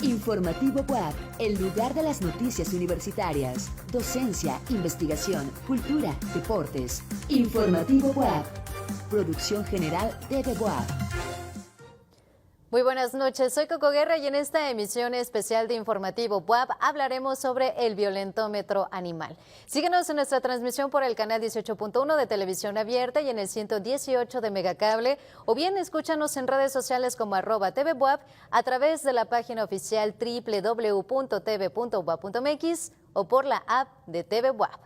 Informativo WAP, el lugar de las noticias universitarias, docencia, investigación, cultura, deportes. Informativo WAP, producción general de WAP. Muy buenas noches, soy Coco Guerra y en esta emisión especial de Informativo WAP hablaremos sobre el violentómetro animal. Síguenos en nuestra transmisión por el canal 18.1 de Televisión Abierta y en el 118 de Megacable, o bien escúchanos en redes sociales como @TVWAP, a través de la página oficial www.tv.wap.mx o por la app de TV WAP.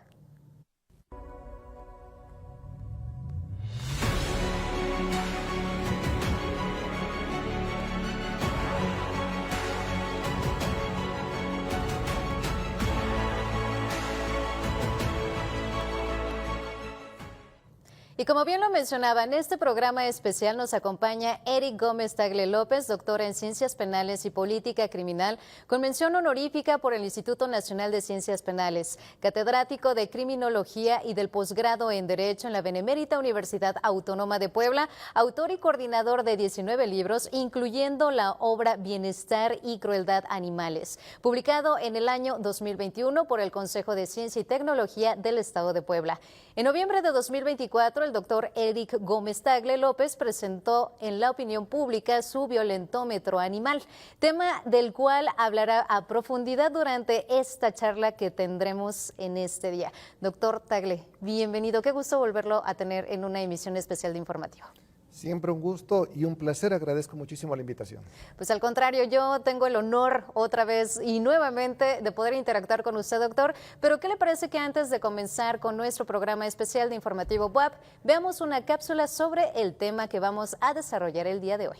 Y como bien lo mencionaba, en este programa especial nos acompaña Eric Gómez Tagle López, doctor en Ciencias Penales y Política Criminal, con mención honorífica por el Instituto Nacional de Ciencias Penales, catedrático de Criminología y del posgrado en Derecho en la Benemérita Universidad Autónoma de Puebla, autor y coordinador de 19 libros, incluyendo la obra Bienestar y Crueldad Animales, publicado en el año 2021 por el Consejo de Ciencia y Tecnología del Estado de Puebla. En noviembre de 2024, el doctor Eric Gómez Tagle López presentó en la opinión pública su violentómetro animal, tema del cual hablará a profundidad durante esta charla que tendremos en este día. Doctor Tagle, bienvenido. Qué gusto volverlo a tener en una emisión especial de Informativo. Siempre un gusto y un placer, agradezco muchísimo la invitación. Pues al contrario, yo tengo el honor otra vez y nuevamente de poder interactuar con usted, doctor, pero ¿qué le parece que antes de comenzar con nuestro programa especial de Informativo WAP, veamos una cápsula sobre el tema que vamos a desarrollar el día de hoy?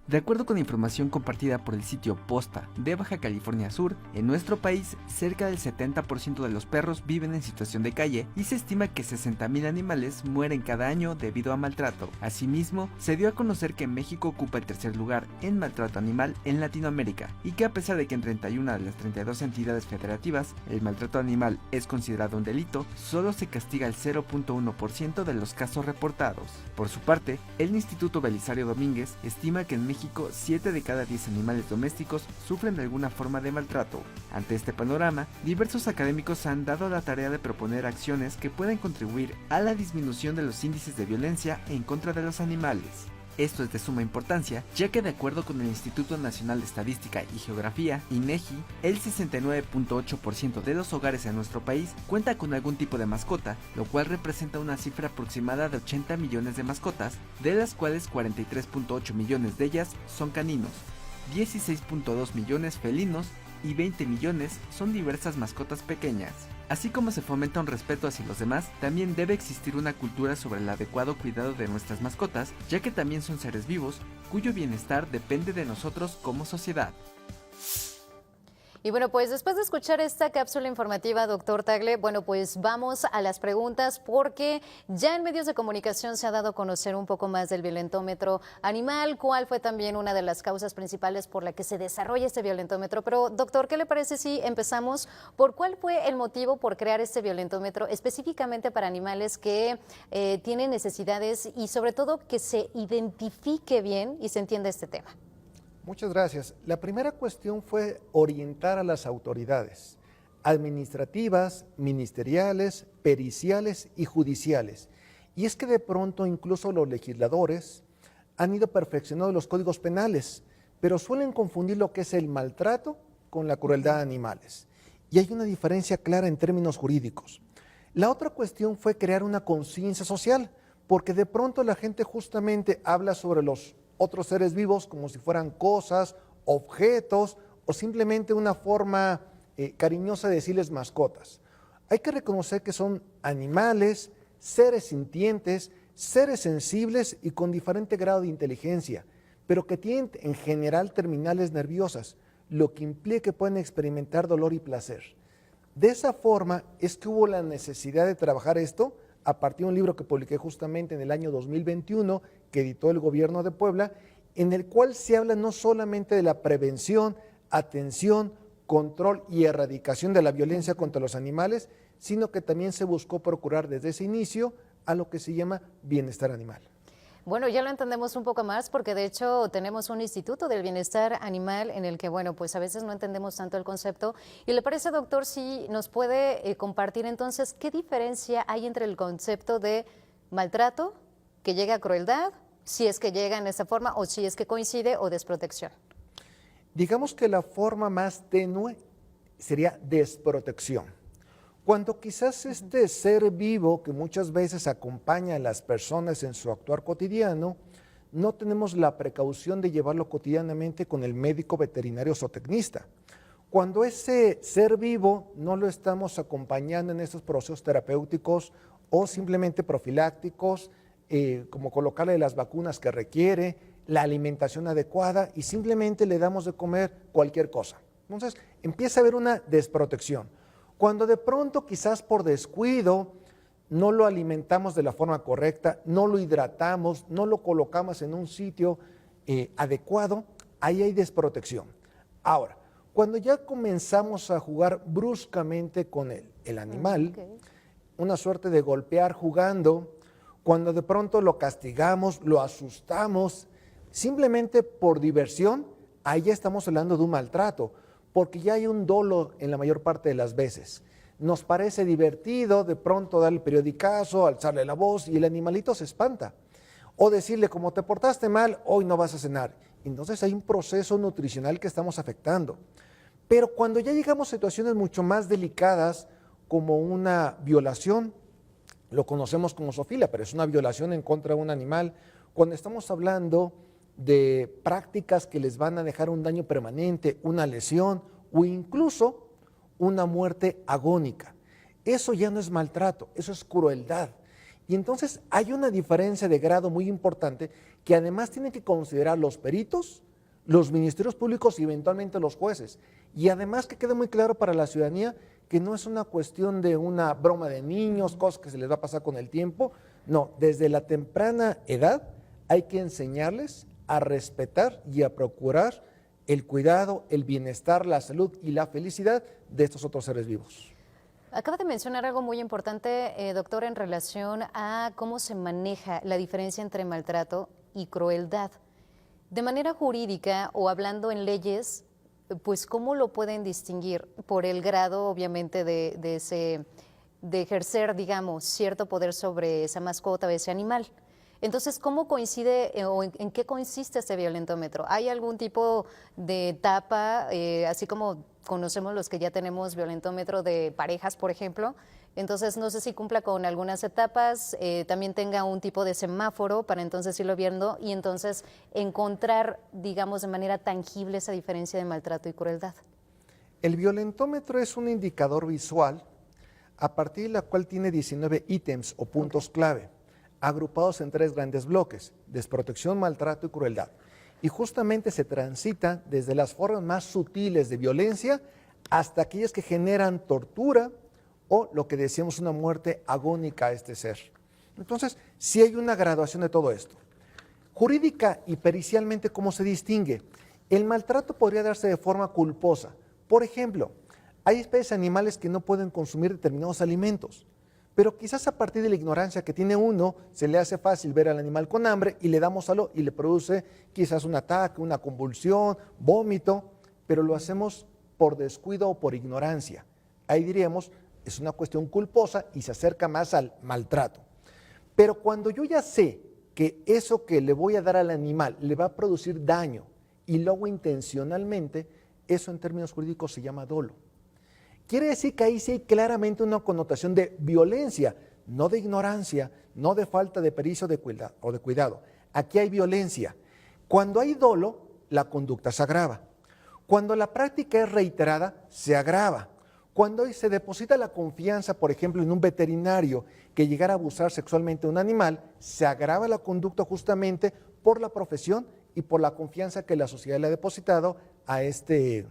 De acuerdo con información compartida por el sitio Posta de Baja California Sur, en nuestro país cerca del 70% de los perros viven en situación de calle y se estima que 60,000 animales mueren cada año debido a maltrato. Asimismo, se dio a conocer que México ocupa el tercer lugar en maltrato animal en Latinoamérica y que a pesar de que en 31 de las 32 entidades federativas el maltrato animal es considerado un delito, solo se castiga el 0.1% de los casos reportados. Por su parte, el Instituto Belisario Domínguez estima que en México 7 de cada 10 animales domésticos sufren de alguna forma de maltrato. Ante este panorama, diversos académicos han dado la tarea de proponer acciones que puedan contribuir a la disminución de los índices de violencia en contra de los animales. Esto es de suma importancia, ya que de acuerdo con el Instituto Nacional de Estadística y Geografía, INEGI, el 69.8% de los hogares en nuestro país cuenta con algún tipo de mascota, lo cual representa una cifra aproximada de 80 millones de mascotas, de las cuales 43.8 millones de ellas son caninos, 16.2 millones felinos y 20 millones son diversas mascotas pequeñas. Así como se fomenta un respeto hacia los demás, también debe existir una cultura sobre el adecuado cuidado de nuestras mascotas, ya que también son seres vivos, cuyo bienestar depende de nosotros como sociedad. Y bueno, pues después de escuchar esta cápsula informativa, doctor Tagle, bueno, pues vamos a las preguntas porque ya en medios de comunicación se ha dado a conocer un poco más del violentómetro animal, cuál fue también una de las causas principales por la que se desarrolla este violentómetro. Pero, doctor, ¿qué le parece si empezamos por cuál fue el motivo por crear este violentómetro específicamente para animales que tienen necesidades y sobre todo que se identifique bien y se entienda este tema? Muchas gracias. La primera cuestión fue orientar a las autoridades administrativas, ministeriales, periciales y judiciales. Y es que de pronto incluso los legisladores han ido perfeccionando los códigos penales, pero suelen confundir lo que es el maltrato con la crueldad de animales. Y hay una diferencia clara en términos jurídicos. La otra cuestión fue crear una conciencia social, porque de pronto la gente justamente habla sobre los otros seres vivos como si fueran cosas, objetos o simplemente una forma cariñosa de decirles mascotas. Hay que reconocer que son animales, seres sintientes, seres sensibles y con diferente grado de inteligencia, pero que tienen en general terminales nerviosas, lo que implica que pueden experimentar dolor y placer. De esa forma es que hubo la necesidad de trabajar esto a partir de un libro que publiqué justamente en el año 2021, que editó el gobierno de Puebla, en el cual se habla no solamente de la prevención, atención, control y erradicación de la violencia contra los animales, sino que también se buscó procurar desde ese inicio a lo que se llama bienestar animal. Bueno, ya lo entendemos un poco más porque de hecho tenemos un Instituto del Bienestar Animal en el que, bueno, pues a veces no entendemos tanto el concepto. ¿Y le parece, doctor, si nos puede compartir entonces qué diferencia hay entre el concepto de maltrato, que llega a crueldad, si es que llega en esta forma o si es que coincide, o desprotección? Digamos que la forma más tenue sería desprotección. Cuando quizás este ser vivo que muchas veces acompaña a las personas en su actuar cotidiano, no tenemos la precaución de llevarlo cotidianamente con el médico veterinario zootecnista. Cuando ese ser vivo no lo estamos acompañando en estos procesos terapéuticos o simplemente profilácticos, como colocarle las vacunas que requiere, la alimentación adecuada y simplemente le damos de comer cualquier cosa. Entonces empieza a haber una desprotección. Cuando de pronto quizás por descuido no lo alimentamos de la forma correcta, no lo hidratamos, no lo colocamos en un sitio adecuado, ahí hay desprotección. Ahora, cuando ya comenzamos a jugar bruscamente con el animal, una suerte de golpear jugando, cuando de pronto lo castigamos, lo asustamos, simplemente por diversión, ahí ya estamos hablando de un maltrato, porque ya hay un dolo en la mayor parte de las veces. Nos parece divertido de pronto darle el periodicazo, alzarle la voz y el animalito se espanta. O decirle, como te portaste mal, hoy no vas a cenar. Entonces hay un proceso nutricional que estamos afectando. Pero cuando ya llegamos a situaciones mucho más delicadas, como una violación, lo conocemos como zoofilia, pero es una violación en contra de un animal. Cuando estamos hablando de prácticas que les van a dejar un daño permanente, una lesión o incluso una muerte agónica, eso ya no es maltrato, eso es crueldad. Y entonces hay una diferencia de grado muy importante que además tienen que considerar los peritos, los ministerios públicos y eventualmente los jueces. Y además que quede muy claro para la ciudadanía que no es una cuestión de una broma de niños, cosas que se les va a pasar con el tiempo. No, desde la temprana edad hay que enseñarles a respetar y a procurar el cuidado, el bienestar, la salud y la felicidad de estos otros seres vivos. Acaba de mencionar algo muy importante, doctor, en relación a cómo se maneja la diferencia entre maltrato y crueldad. De manera jurídica o hablando en leyes, pues ¿cómo lo pueden distinguir? Por el grado, obviamente, de ejercer, digamos, cierto poder sobre esa mascota o ese animal. Entonces, ¿cómo coincide o en qué consiste este violentómetro? ¿Hay algún tipo de etapa, así como conocemos los que ya tenemos violentómetro de parejas, por ejemplo? Entonces, no sé si cumpla con algunas etapas, también tenga un tipo de semáforo para entonces irlo viendo y entonces encontrar, digamos, de manera tangible esa diferencia de maltrato y crueldad. El violentómetro es un indicador visual a partir de la cual tiene 19 ítems o puntos clave, agrupados en 3 grandes bloques: desprotección, maltrato y crueldad. Y justamente se transita desde las formas más sutiles de violencia hasta aquellas que generan tortura o lo que decíamos una muerte agónica a este ser. Entonces, sí hay una graduación de todo esto. Jurídica y pericialmente, ¿cómo se distingue? El maltrato podría darse de forma culposa. Por ejemplo, hay especies animales que no pueden consumir determinados alimentos, pero quizás a partir de la ignorancia que tiene uno, se le hace fácil ver al animal con hambre y le damos algo y le produce quizás un ataque, una convulsión, vómito, pero lo hacemos por descuido o por ignorancia. Ahí diríamos, es una cuestión culposa y se acerca más al maltrato. Pero cuando yo ya sé que eso que le voy a dar al animal le va a producir daño y lo hago intencionalmente, eso en términos jurídicos se llama dolo. Quiere decir que ahí sí hay claramente una connotación de violencia, no de ignorancia, no de falta de pericia o de cuidado. Aquí hay violencia. Cuando hay dolo, la conducta se agrava. Cuando la práctica es reiterada, se agrava. Cuando se deposita la confianza, por ejemplo, en un veterinario que llegara a abusar sexualmente de un animal, se agrava la conducta justamente por la profesión y por la confianza que la sociedad le ha depositado a este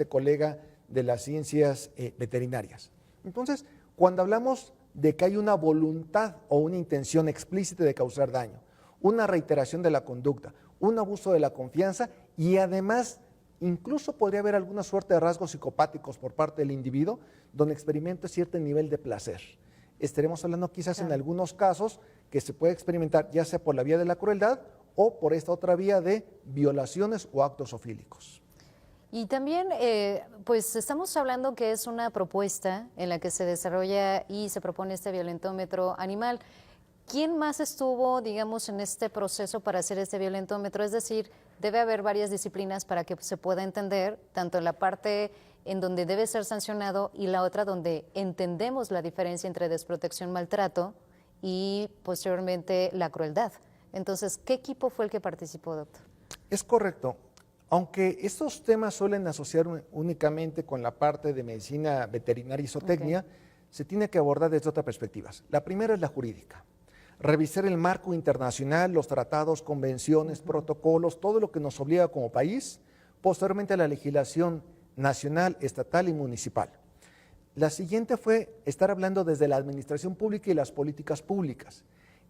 colega de las ciencias veterinarias. Entonces, cuando hablamos de que hay una voluntad o una intención explícita de causar daño, una reiteración de la conducta, un abuso de la confianza y además incluso podría haber alguna suerte de rasgos psicopáticos por parte del individuo donde experimenta cierto nivel de placer. estaremos hablando quizás en algunos casos que se puede experimentar ya sea por la vía de la crueldad o por esta otra vía de violaciones o actos zoofílicos. Y también, pues estamos hablando que es una propuesta en la que se desarrolla y se propone este violentómetro animal. ¿Quién más estuvo, digamos, en este proceso para hacer este violentómetro? Es decir, debe haber varias disciplinas para que se pueda entender, tanto en la parte en donde debe ser sancionado y la otra donde entendemos la diferencia entre desprotección, maltrato y posteriormente la crueldad. Entonces, ¿qué equipo fue el que participó, doctor? Es correcto. Aunque estos temas suelen asociar únicamente con la parte de medicina veterinaria y zootecnia, se tiene que abordar desde otras perspectivas. La primera es la jurídica. Revisar el marco internacional, los tratados, convenciones, protocolos, todo lo que nos obliga como país, posteriormente a la legislación nacional, estatal y municipal. La siguiente fue estar hablando desde la administración pública y las políticas públicas.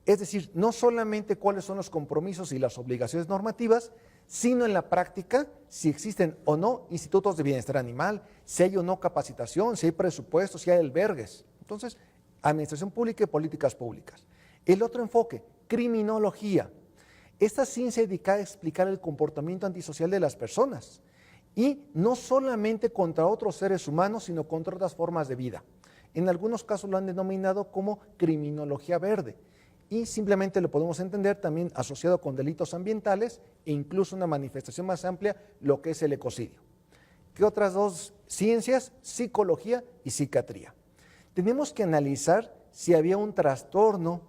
Es decir, no solamente cuáles son los compromisos y las obligaciones normativas, sino en la práctica si existen o no institutos de bienestar animal, si hay o no capacitación, si hay presupuestos, si hay albergues. Entonces, administración pública y políticas públicas. El otro enfoque, criminología. Esta ciencia dedicada a explicar el comportamiento antisocial de las personas y no solamente contra otros seres humanos, sino contra otras formas de vida. En algunos casos lo han denominado como criminología verde. Y simplemente lo podemos entender también asociado con delitos ambientales e incluso una manifestación más amplia, lo que es el ecocidio. ¿Qué otras dos ciencias? Psicología y psiquiatría. Tenemos que analizar si había un trastorno,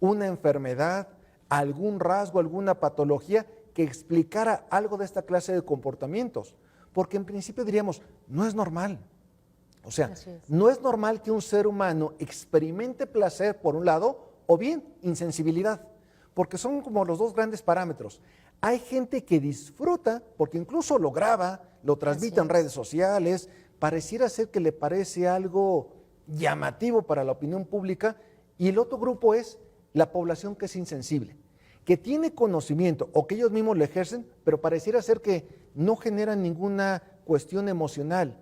una enfermedad, algún rasgo, alguna patología que explicara algo de esta clase de comportamientos. Porque en principio diríamos, no es normal. O sea, no es normal que un ser humano experimente placer por un lado o bien insensibilidad, porque son como los dos grandes parámetros. Hay gente que disfruta, porque incluso lo graba, lo transmite en redes sociales, pareciera ser que le parece algo llamativo para la opinión pública, y el otro grupo es la población que es insensible, que tiene conocimiento o que ellos mismos lo ejercen, pero pareciera ser que no generan ninguna cuestión emocional.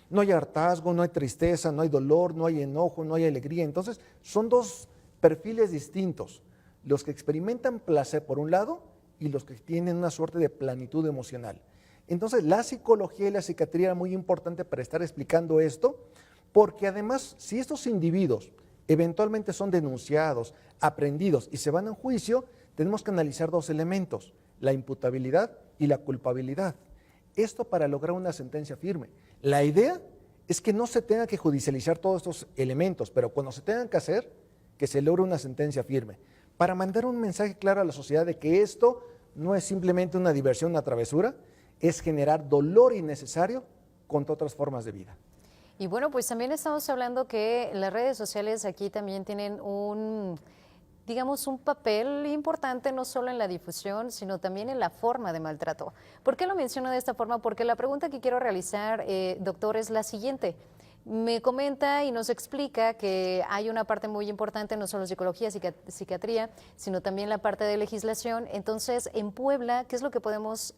No hay hartazgo, no hay tristeza, no hay dolor, no hay enojo, no hay alegría. Entonces, son dos perfiles distintos, los que experimentan placer por un lado y los que tienen una suerte de plenitud emocional. Entonces, la psicología y la psiquiatría era muy importante para estar explicando esto, porque además, si estos individuos eventualmente son denunciados, aprendidos y se van a un juicio, tenemos que analizar dos elementos, la imputabilidad y la culpabilidad. Esto para lograr una sentencia firme. La idea es que no se tenga que judicializar todos estos elementos, pero cuando se tengan que hacer, que se logre una sentencia firme, para mandar un mensaje claro a la sociedad de que esto no es simplemente una diversión, una travesura, es generar dolor innecesario contra otras formas de vida. Y bueno, pues también estamos hablando que las redes sociales aquí también tienen digamos, un papel importante no solo en la difusión, sino también en la forma de maltrato. ¿Por qué lo menciono de esta forma? Porque la pregunta que quiero realizar, doctor, es la siguiente. Me comenta y nos explica que hay una parte muy importante, no solo psicología, psiquiatría, sino también la parte de legislación. Entonces, en Puebla, ¿qué es lo que podemos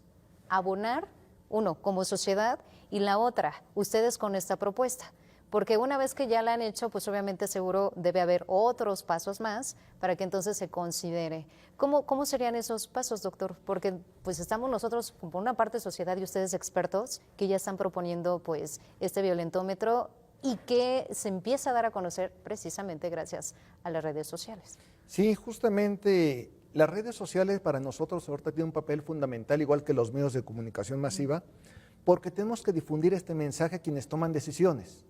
abonar? Uno, como sociedad, y la otra, ustedes con esta propuesta. Porque una vez que ya la han hecho, pues obviamente seguro debe haber otros pasos más para que entonces se considere. ¿Cómo serían esos pasos, doctor? Porque pues estamos nosotros, por una parte sociedad y ustedes expertos, que ya están proponiendo pues este violentómetro y que se empieza a dar a conocer precisamente gracias a las redes sociales. Sí, justamente las redes sociales para nosotros ahorita tienen un papel fundamental, igual que los medios de comunicación masiva, porque tenemos que difundir este mensaje a quienes toman decisiones.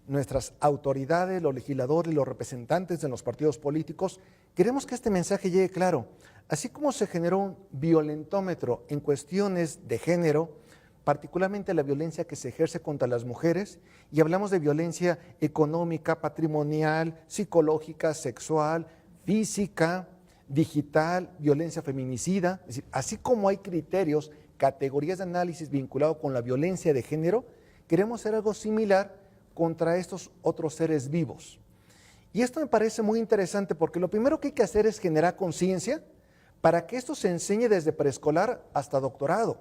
Nuestras autoridades, los legisladores y los representantes de los partidos políticos, queremos que este mensaje llegue claro. Así como se generó un violentómetro en cuestiones de género, particularmente la violencia que se ejerce contra las mujeres, y hablamos de violencia económica, patrimonial, psicológica, sexual, física, digital, violencia feminicida, es decir, así como hay criterios, categorías de análisis vinculados con la violencia de género, queremos hacer algo similar contra estos otros seres vivos. Y esto me parece muy interesante porque lo primero que hay que hacer es generar conciencia para que esto se enseñe desde preescolar hasta doctorado.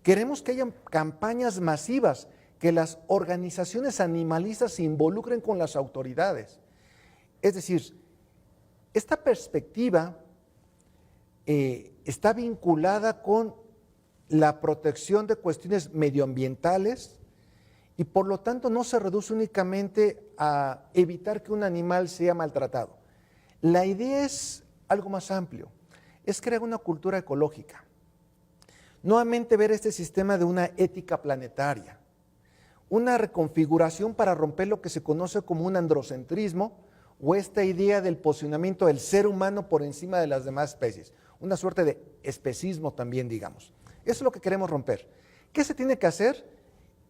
Queremos que haya campañas masivas, que las organizaciones animalistas se involucren con las autoridades. Es decir, esta perspectiva está vinculada con la protección de cuestiones medioambientales y por lo tanto no se reduce únicamente a evitar que un animal sea maltratado. La idea es algo más amplio, es crear una cultura ecológica. Nuevamente ver este sistema de una ética planetaria, una reconfiguración para romper lo que se conoce como un androcentrismo o esta idea del posicionamiento del ser humano por encima de las demás especies, una suerte de especismo también, digamos. Eso es lo que queremos romper. ¿Qué se tiene que hacer?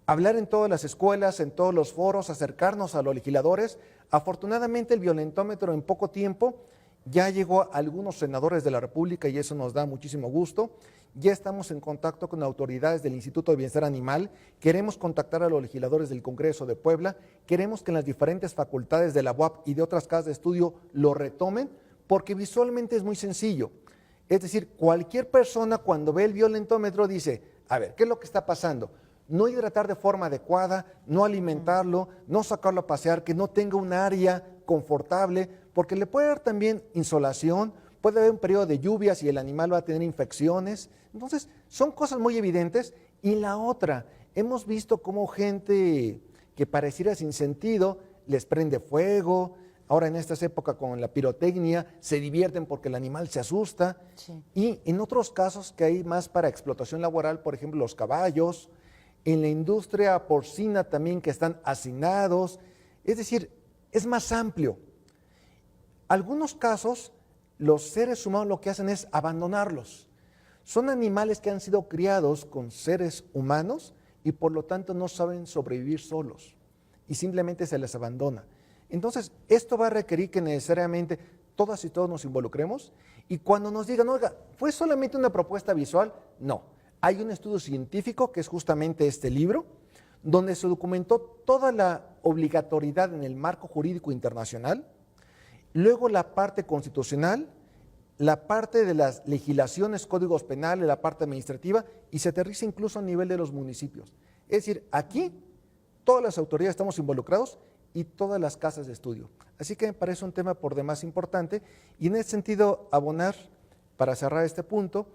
Hablar en todas las escuelas, en todos los foros, acercarnos a los legisladores. Afortunadamente el violentómetro en poco tiempo ya llegó a algunos senadores de la República y eso nos da muchísimo gusto. Ya estamos en contacto con autoridades del Instituto de Bienestar Animal, queremos contactar a los legisladores del Congreso de Puebla, queremos que en las diferentes facultades de la UAP y de otras casas de estudio lo retomen, porque visualmente es muy sencillo. Es decir, cualquier persona cuando ve el violentómetro dice, a ver, ¿qué es lo que está pasando? No hidratar de forma adecuada, no alimentarlo, no sacarlo a pasear, que no tenga un área confortable, porque le puede dar también insolación, puede haber un periodo de lluvias y el animal va a tener infecciones. Entonces, son cosas muy evidentes. Y la otra, hemos visto cómo gente que pareciera sin sentido les prende fuego. Ahora en estas épocas con la pirotecnia se divierten porque el animal se asusta. Sí. Y en otros casos que hay más para explotación laboral, por ejemplo los caballos, en la industria porcina también que están hacinados. Es decir, es más amplio. Algunos casos los seres humanos lo que hacen es abandonarlos. Son animales que han sido criados con seres humanos y por lo tanto no saben sobrevivir solos y simplemente se les abandona. Entonces, esto va a requerir que necesariamente todas y todos nos involucremos y cuando nos digan, oiga, ¿fue solamente una propuesta visual? No. Hay un estudio científico que es justamente este libro, donde se documentó toda la obligatoriedad en el marco jurídico internacional, luego la parte constitucional, la parte de las legislaciones, códigos penales, la parte administrativa y se aterriza incluso a nivel de los municipios. Es decir, aquí todas las autoridades estamos involucrados y todas las casas de estudio. Así que me parece un tema por demás importante y en ese sentido abonar, para cerrar este punto,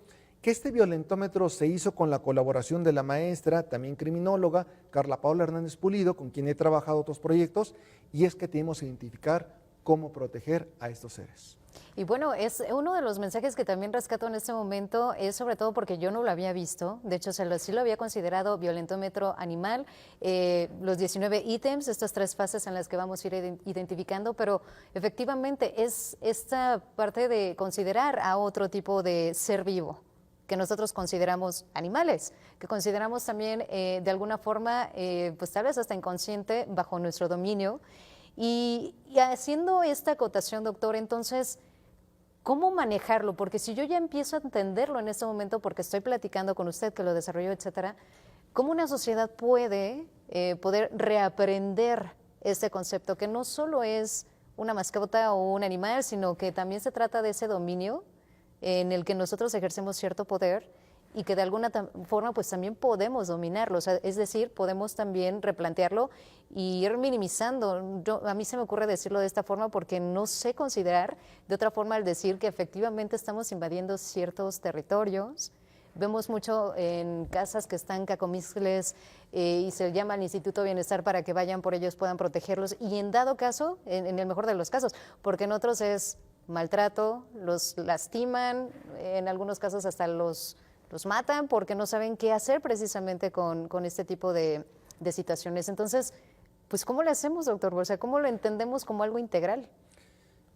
que este violentómetro se hizo con la colaboración de la maestra, también criminóloga, Carla Paola Hernández Pulido, con quien he trabajado otros proyectos, y es que tenemos que identificar cómo proteger a estos seres. Y bueno, es uno de los mensajes que también rescato en este momento, es sobre todo porque yo no lo había visto, de hecho sí lo había considerado violentómetro animal, los 19 ítems, estas 3 fases en las que vamos a ir identificando, pero efectivamente es esta parte de considerar a otro tipo de ser vivo, que nosotros consideramos animales, que consideramos también de alguna forma, pues tal vez hasta inconsciente, bajo nuestro dominio. Y haciendo esta acotación, doctor, entonces, ¿cómo manejarlo? Porque si yo ya empiezo a entenderlo en este momento, porque estoy platicando con usted que lo desarrolló, etcétera, ¿cómo una sociedad puede poder reaprender este concepto, que no solo es una mascota o un animal, sino que también se trata de ese dominio en el que nosotros ejercemos cierto poder y que de alguna forma pues también podemos dominarlo, o sea, es decir, podemos también replantearlo y ir minimizando. A mí se me ocurre decirlo de esta forma porque no sé considerar de otra forma al decir que efectivamente estamos invadiendo ciertos territorios. Vemos mucho en casas que están cacomixles y se llama al Instituto de Bienestar para que vayan por ellos, puedan protegerlos y en dado caso, en el mejor de los casos, porque en otros es maltrato, los lastiman, en algunos casos hasta los matan porque no saben qué hacer precisamente con este tipo de situaciones. Entonces, pues ¿cómo lo hacemos, doctor? O sea, ¿cómo lo entendemos como algo integral?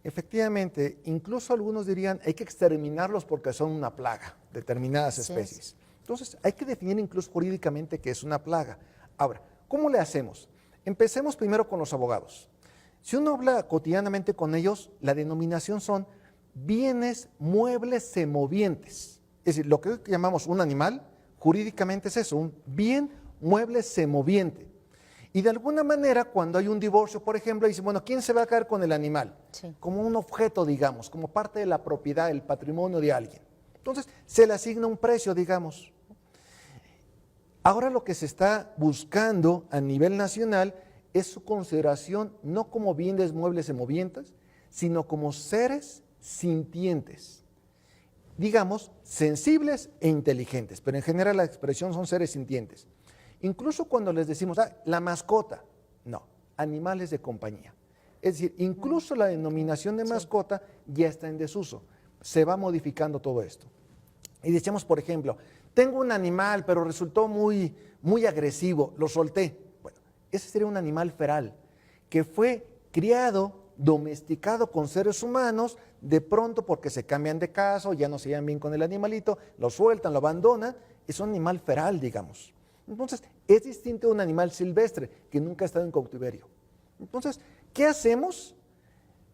Efectivamente, incluso algunos dirían hay que exterminarlos porque son una plaga, determinadas especies. Entonces, hay que definir incluso jurídicamente qué es una plaga. Ahora, ¿cómo le hacemos? Empecemos primero con los abogados. Si uno habla cotidianamente con ellos, la denominación son bienes muebles semovientes. Es decir, lo que hoy llamamos un animal, jurídicamente es eso, un bien mueble semoviente. Y de alguna manera, cuando hay un divorcio, por ejemplo, dicen, bueno, ¿quién se va a quedar con el animal? Sí. Como un objeto, digamos, como parte de la propiedad, el patrimonio de alguien. Entonces, se le asigna un precio, digamos. Ahora lo que se está buscando a nivel nacional es su consideración no como bienes muebles semovientes, sino como seres sintientes, digamos, sensibles e inteligentes, pero en general la expresión son seres sintientes. Incluso cuando les decimos, la mascota, no, animales de compañía. Es decir, incluso la denominación de mascota ya está en desuso, se va modificando todo esto. Y decíamos, por ejemplo, tengo un animal, pero resultó muy agresivo, lo solté. Bueno, ese sería un animal feral, que fue criado, domesticado con seres humanos, de pronto porque se cambian de casa o ya no se llevan bien con el animalito, lo sueltan, lo abandonan, es un animal feral, digamos. Entonces, es distinto a un animal silvestre que nunca ha estado en cautiverio. Entonces, ¿qué hacemos?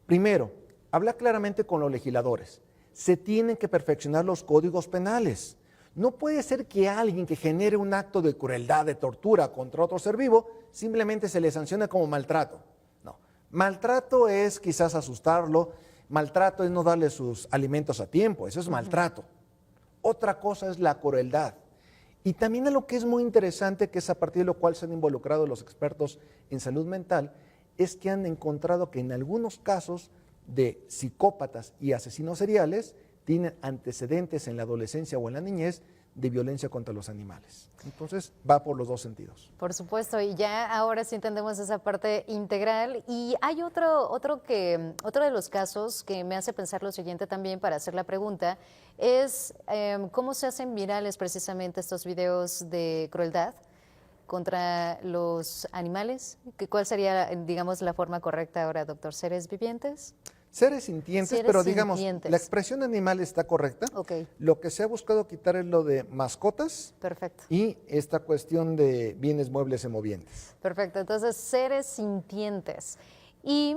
Primero, habla claramente con los legisladores. Se tienen que perfeccionar los códigos penales. No puede ser que alguien que genere un acto de crueldad, de tortura contra otro ser vivo, simplemente se le sancione como maltrato. No, maltrato es quizás asustarlo, maltrato es no darle sus alimentos a tiempo, eso es maltrato. Otra cosa es la crueldad. Y también a lo que es muy interesante, que es a partir de lo cual se han involucrado los expertos en salud mental, es que han encontrado que en algunos casos de psicópatas y asesinos seriales tienen antecedentes en la adolescencia o en la niñez de violencia contra los animales. Entonces, va por los dos sentidos. Por supuesto, y ya ahora sí entendemos esa parte integral. Y hay otro de los casos que me hace pensar lo siguiente también para hacer la pregunta, es cómo se hacen virales precisamente estos videos de crueldad contra los animales. ¿Cuál sería, digamos, la forma correcta ahora, doctor? ¿Seres vivientes? Seres sintientes, pero digamos, la expresión animal está correcta. Okay. Lo que se ha buscado quitar es lo de mascotas. Perfecto. Y esta cuestión de bienes muebles y movientes. Perfecto, entonces seres sintientes. Y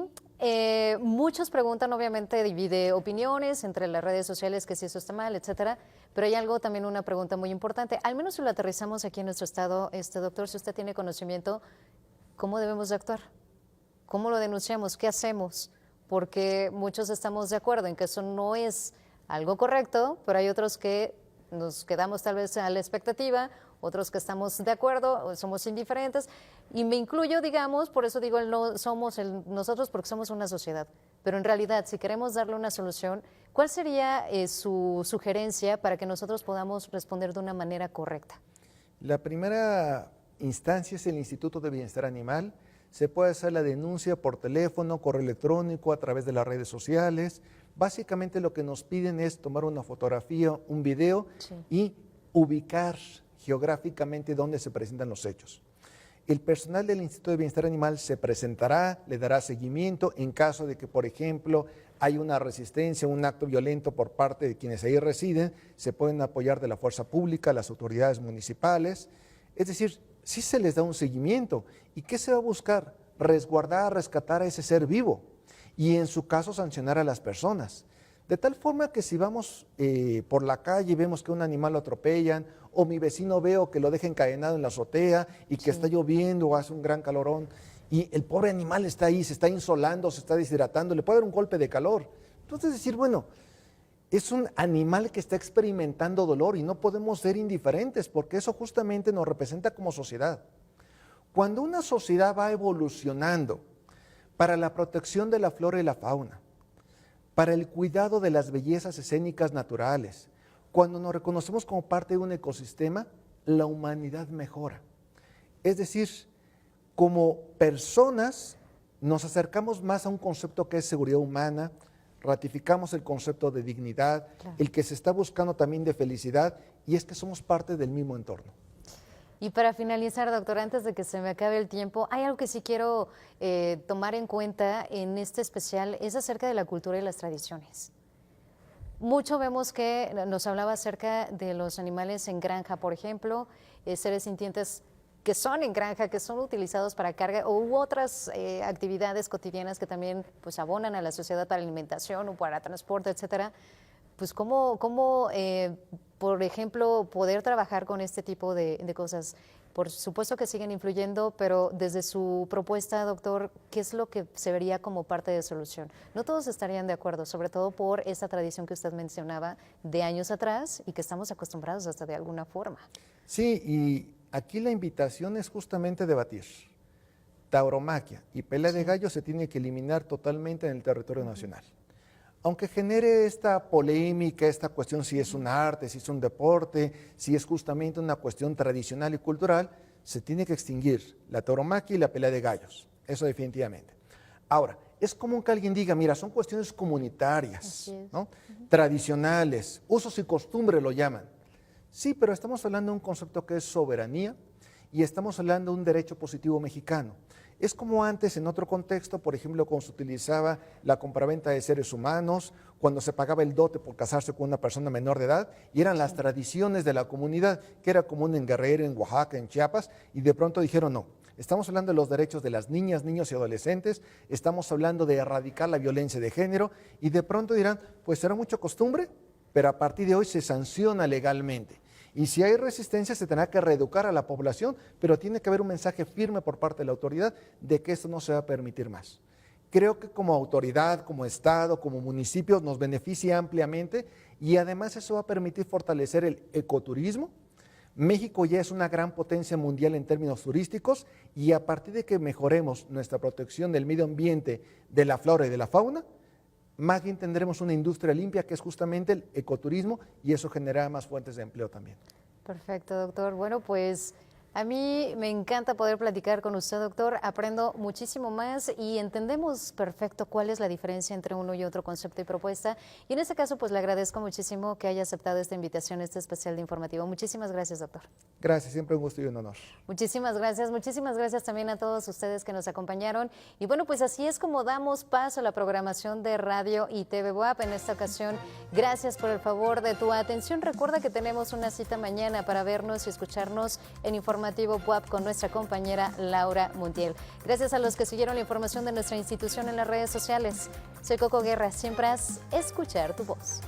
muchos preguntan, obviamente divide opiniones entre las redes sociales, que si eso está mal, etcétera, pero hay algo también, una pregunta muy importante, al menos si lo aterrizamos aquí en nuestro estado, doctor, si usted tiene conocimiento, ¿cómo debemos de actuar? ¿Cómo lo denunciamos? ¿Qué hacemos? Porque muchos estamos de acuerdo en que eso no es algo correcto, pero hay otros que nos quedamos tal vez a la expectativa, otros que estamos de acuerdo, somos indiferentes, y me incluyo, digamos, por eso digo nosotros porque somos una sociedad, pero en realidad si queremos darle una solución, ¿cuál sería su sugerencia para que nosotros podamos responder de una manera correcta? La primera instancia es el Instituto de Bienestar Animal. Se puede hacer la denuncia por teléfono, correo electrónico, a través de las redes sociales. Básicamente lo que nos piden es tomar una fotografía, un video y ubicar geográficamente dónde se presentan los hechos. El personal del Instituto de Bienestar Animal se presentará, le dará seguimiento en caso de que, por ejemplo, hay una resistencia, un acto violento por parte de quienes ahí residen, se pueden apoyar de la fuerza pública, las autoridades municipales. Es decir, sí se les da un seguimiento. ¿Y qué se va a buscar? Resguardar, rescatar a ese ser vivo y en su caso sancionar a las personas. De tal forma que si vamos por la calle y vemos que un animal lo atropellan o mi vecino veo que lo deja encadenado en la azotea y que está lloviendo o hace un gran calorón y el pobre animal está ahí, se está insolando, se está deshidratando, le puede dar un golpe de calor. Entonces decir, bueno, es un animal que está experimentando dolor y no podemos ser indiferentes porque eso justamente nos representa como sociedad. Cuando una sociedad va evolucionando para la protección de la flora y la fauna, para el cuidado de las bellezas escénicas naturales, cuando nos reconocemos como parte de un ecosistema, la humanidad mejora. Es decir, como personas nos acercamos más a un concepto que es seguridad humana, ratificamos el concepto de dignidad, el que se está buscando también de felicidad, y es que somos parte del mismo entorno. Y para finalizar, doctor, antes de que se me acabe el tiempo, hay algo que sí quiero tomar en cuenta en este especial, es acerca de la cultura y las tradiciones. Mucho vemos que nos hablaba acerca de los animales en granja, por ejemplo, seres sintientes que son en granja, que son utilizados para carga u otras actividades cotidianas que también pues abonan a la sociedad para alimentación o para transporte, etcétera. Pues cómo por ejemplo, poder trabajar con este tipo de cosas. Por supuesto que siguen influyendo, pero desde su propuesta, doctor, ¿qué es lo que se vería como parte de solución? No todos estarían de acuerdo, sobre todo por esta tradición que usted mencionaba de años atrás y que estamos acostumbrados hasta de alguna forma. Sí, y aquí la invitación es justamente debatir. tauromaquia y pelea de gallos se tiene que eliminar totalmente en el territorio nacional. Aunque genere esta polémica, esta cuestión si es un arte, si es un deporte, si es justamente una cuestión tradicional y cultural, se tiene que extinguir la tauromaquia y la pelea de gallos, eso definitivamente. Ahora, es común que alguien diga, mira, son cuestiones comunitarias, ¿no? Tradicionales, usos y costumbres lo llaman. Sí, pero estamos hablando de un concepto que es soberanía y estamos hablando de un derecho positivo mexicano. Es como antes, en otro contexto, por ejemplo, cuando se utilizaba la compraventa de seres humanos, cuando se pagaba el dote por casarse con una persona menor de edad, y eran las tradiciones de la comunidad, que era común en Guerrero, en Oaxaca, en Chiapas, y de pronto dijeron no. Estamos hablando de los derechos de las niñas, niños y adolescentes, estamos hablando de erradicar la violencia de género, y de pronto dirán, pues será mucha costumbre, pero a partir de hoy se sanciona legalmente. Y si hay resistencia se tendrá que reeducar a la población, pero tiene que haber un mensaje firme por parte de la autoridad de que esto no se va a permitir más. Creo que como autoridad, como Estado, como municipio nos beneficia ampliamente y además eso va a permitir fortalecer el ecoturismo. México ya es una gran potencia mundial en términos turísticos y a partir de que mejoremos nuestra protección del medio ambiente, de la flora y de la fauna, más bien tendremos una industria limpia que es justamente el ecoturismo y eso generará más fuentes de empleo también. Perfecto, doctor. Bueno, pues a mí me encanta poder platicar con usted, doctor. Aprendo muchísimo más y entendemos perfecto cuál es la diferencia entre uno y otro concepto y propuesta. Y en este caso, pues le agradezco muchísimo que haya aceptado esta invitación, este especial de informativo. Muchísimas gracias, doctor. Gracias, siempre un gusto y un honor. Muchísimas gracias también a todos ustedes que nos acompañaron. Y bueno, pues así es como damos paso a la programación de Radio y TV WAP. En esta ocasión, gracias por el favor de tu atención. Recuerda que tenemos una cita mañana para vernos y escucharnos en Informativo WAP con nuestra compañera Laura Montiel. Gracias a los que siguieron la información de nuestra institución en las redes sociales. Soy Coco Guerra, siempre haz escuchar tu voz.